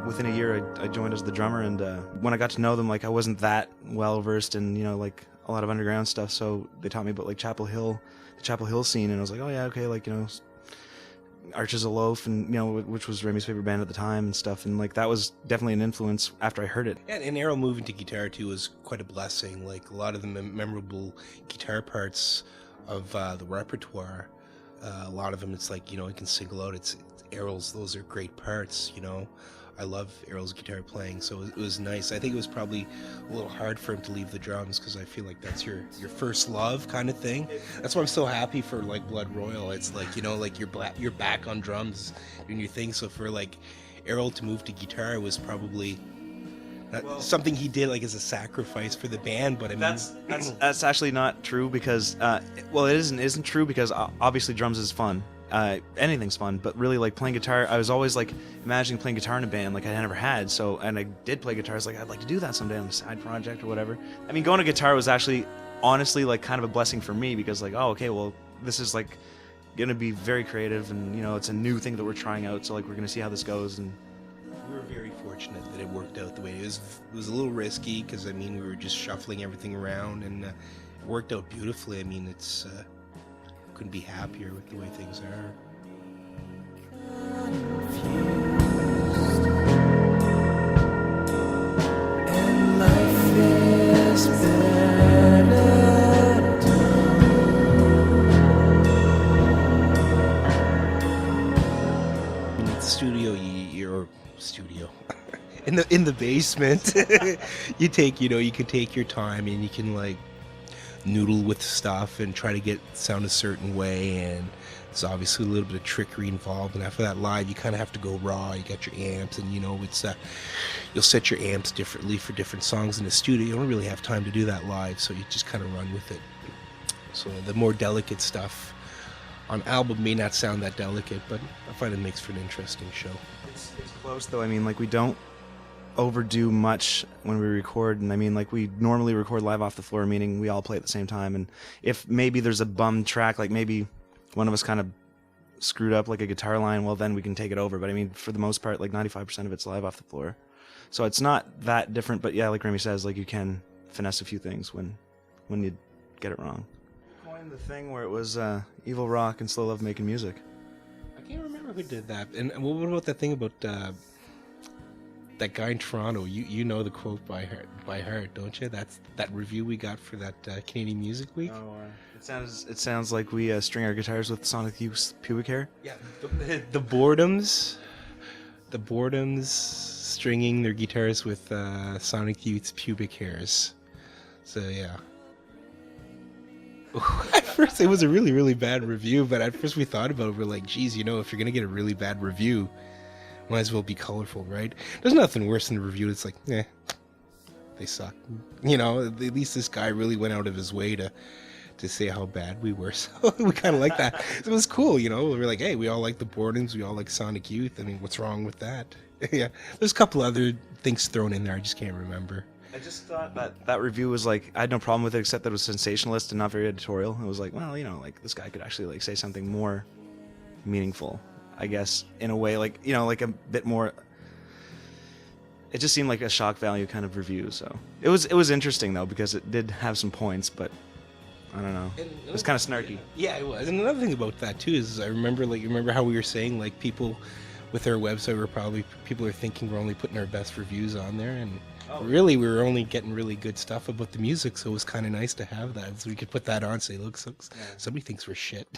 within a year, I joined as the drummer, and when I got to know them, like I wasn't that well versed in like a lot of underground stuff, so they taught me about like Chapel Hill, the Chapel Hill scene, and I was like, oh yeah, okay, like Arches a Loaf, and which was Remi's favorite band at the time and stuff, and like that was definitely an influence after I heard it. And Errol moving to guitar too was quite a blessing. Like a lot of the memorable guitar parts of the repertoire, a lot of them it's like you can single out. It's Errol's. Those are great parts. I love Errol's guitar playing, so it was nice. I think it was probably a little hard for him to leave the drums because I feel like that's your first love kind of thing. That's why I'm so happy for like Blood Royal. It's like like you're back on drums doing your thing. So for like Errol to move to guitar was probably something he did like as a sacrifice for the band. But I mean that's actually not true because it isn't true because obviously drums is fun. Anything's fun, but really like playing guitar, I was always like imagining playing guitar in a band like I never had, and I did play guitar. I was like, I'd like to do that someday on a side project or whatever. I mean, going to guitar was actually honestly like kind of a blessing for me because like, oh okay, well this is like gonna be very creative, and it's a new thing that we're trying out, so like we're gonna see how this goes. And we were very fortunate that it worked out the way it was. It was a little risky because I mean we were just shuffling everything around, and it worked out beautifully. I mean it's couldn't be happier with the way things are. And life is better in the studio, your studio in the basement, you take you can take your time and you can like noodle with stuff and try to get sound a certain way, and there's obviously a little bit of trickery involved, and after that live you kind of have to go raw. You got your amps, and it's you'll set your amps differently for different songs in the studio. You don't really have time to do that live, so you just kind of run with it. So the more delicate stuff on album may not sound that delicate, but I find it makes for an interesting show. It's close though. I mean, like we don't overdo much when we record, and I mean like we normally record live off the floor, meaning we all play at the same time, and if maybe there's a bum track, like maybe one of us kind of screwed up like a guitar line, well then we can take it over, but I mean for the most part like 95% of it's live off the floor, so it's not that different. But yeah, like Remi says, like you can finesse a few things when you get it wrong. Coined the thing where it was Evil Rock and Slow Love Making Music. I can't remember who did that. And what about that thing about that guy in Toronto? You know the quote by heart, don't you? That's that review we got for that Canadian Music Week. Oh, it sounds like we string our guitars with Sonic Youth's pubic hair. Yeah, the Boredoms stringing their guitars with Sonic Youth's pubic hairs. So yeah. At first it was a really, really bad review, but at first we thought about it, we're like, geez, if you're gonna get a really bad review, might as well be colorful, right? There's nothing worse than a review that's like, they suck. At least this guy really went out of his way to say how bad we were, so we kind of like that. It was cool, we were like, hey, we all like the Boredoms, we all like Sonic Youth. I mean, what's wrong with that? Yeah, there's a couple other things thrown in there, I just can't remember. I just thought that review was like, I had no problem with it except that it was sensationalist and not very editorial. It was like, well, like this guy could actually like say something more meaningful, I guess, in a way, like like a bit more. It just seemed like a shock value kind of review. So it was interesting though, because it did have some points, but I don't know. It was kind of snarky. Yeah, it was. And another thing about that too is I remember how we were saying like people with our website people are thinking we're only putting our best reviews on there, and really we were only getting really good stuff about the music, so it was kind of nice to have that, so we could put that on and say, look, somebody thinks we're shit.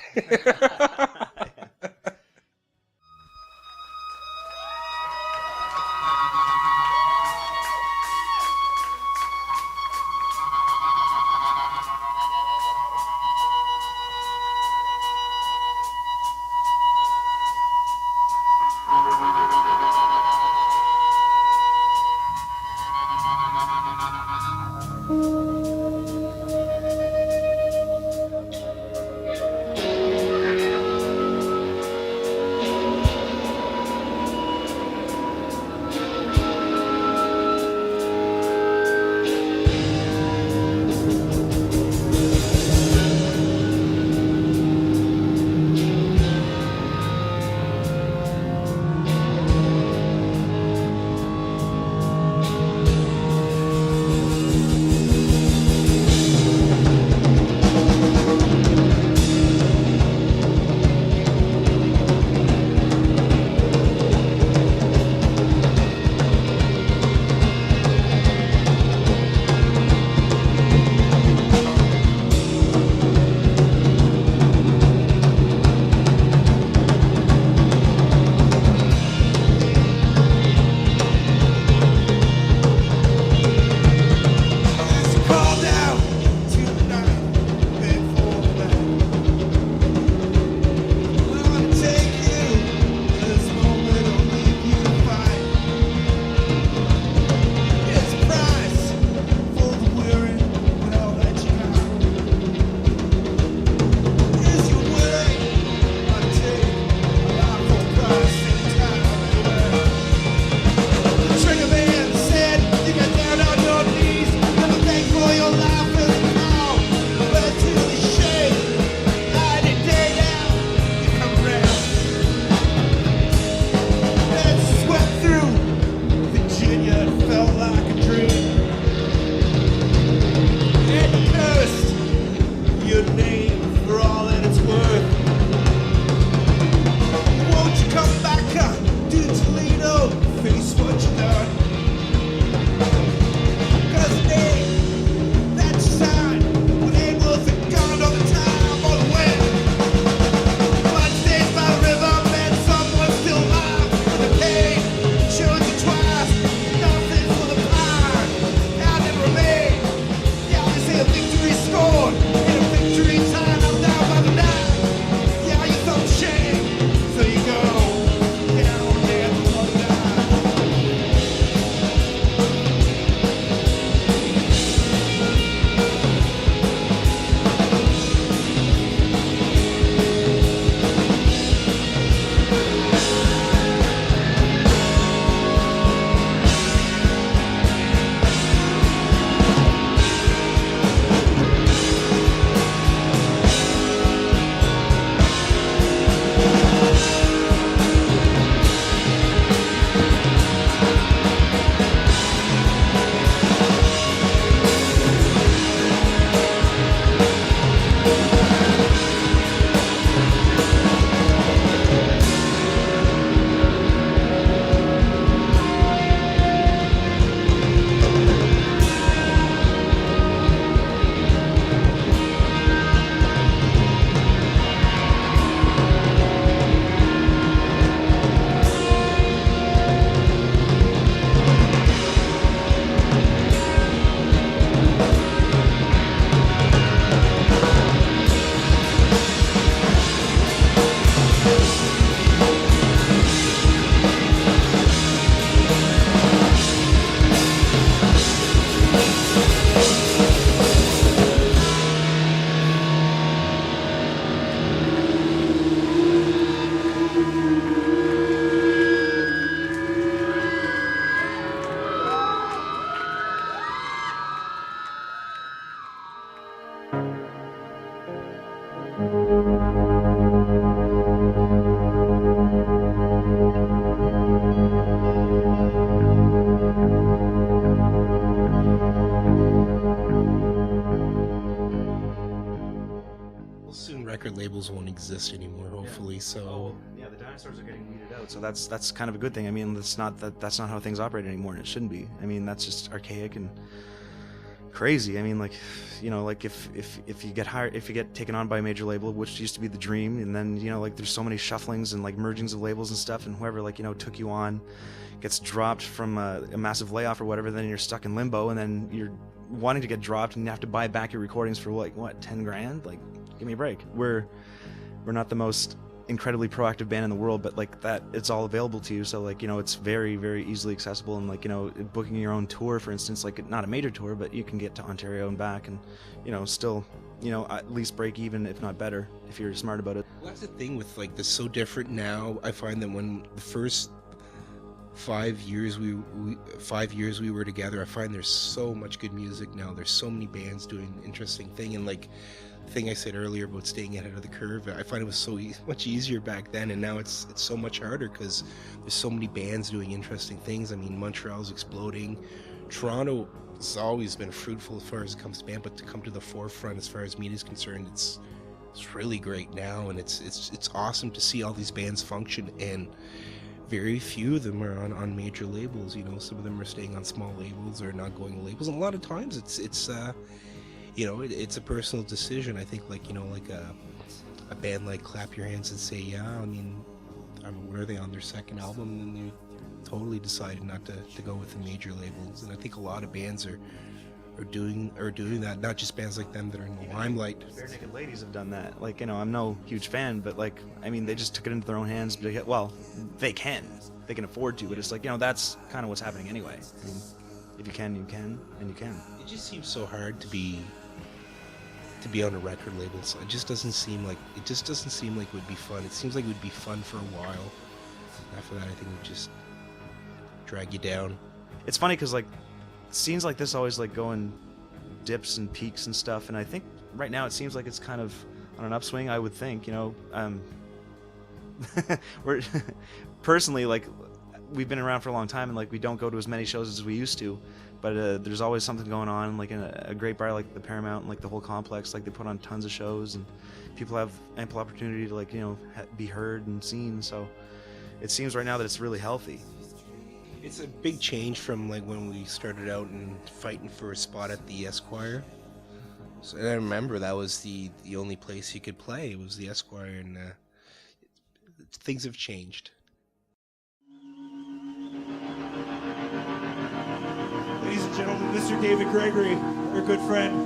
labels won't exist anymore, hopefully. So yeah, the dinosaurs are getting weeded out, so that's kind of a good thing. I mean, that's not how things operate anymore, and it shouldn't be. I mean, that's just archaic and crazy. I mean, like, you know, like if you get taken on by a major label, which used to be the dream, and then, you know, like there's so many shufflings and like mergings of labels and stuff, and whoever, like, you know, took you on gets dropped from a massive layoff or whatever, then you're stuck in limbo, and then you're wanting to get dropped and you have to buy back your recordings for like what, 10 grand? Like, give me a break. We're not the most incredibly proactive band in the world, but like that, it's all available to you. So like, you know, it's very, very easily accessible. And like, you know, booking your own tour, for instance, like not a major tour, but you can get to Ontario and back, and, you know, still, you know, at least break even, if not better, if you're smart about it. Well, that's the thing with like this, so different now. I find that when the first 5 years we were together, I find there's so much good music now. There's so many bands doing interesting thing, and like the thing I said earlier about staying ahead of the curve, I find it was so much easier back then, and now it's so much harder because there's so many bands doing interesting things. I mean, Montreal's exploding. Toronto has always been fruitful as far as it comes to band, but to come to the forefront as far as media is concerned, it's really great now, and it's awesome to see all these bands function, and very few of them are on major labels. You know, some of them are staying on small labels or not going to labels, and a lot of times it's you know, it's a personal decision. I think, like, you know, like a band like Clap Your Hands and Say Yeah, I mean, were they on their second album, and they totally decided not to go with the major labels. And I think a lot of bands are doing that, not just bands like them that are in the limelight. Bare Naked Ladies have done that. Like, you know, I'm no huge fan, but like, I mean, they just took it into their own hands. Well, they can afford to, but it's like, you know, that's kind of what's happening anyway. I mean, if you can, you can, and you can. It just seems so hard to be on a record label. So it just doesn't seem like it would be fun. It seems like it would be fun for a while. After that, I think it would just drag you down. It's funny because like scenes like this always like go in dips and peaks and stuff, and I think right now it seems like it's kind of on an upswing. I would think, you know, we're personally, like, we've been around for a long time, and like we don't go to as many shows as we used to, but there's always something going on, like in a great bar like the Paramount and like the whole complex. Like, they put on tons of shows, and people have ample opportunity to, like, you know, be heard and seen. So it seems right now that it's really healthy. It's a big change from like when we started out and fighting for a spot at the Esquire. So, and I remember that was the only place you could play. It was the Esquire, and things have changed. Ladies and gentlemen, Mr. David Gregory, our good friend.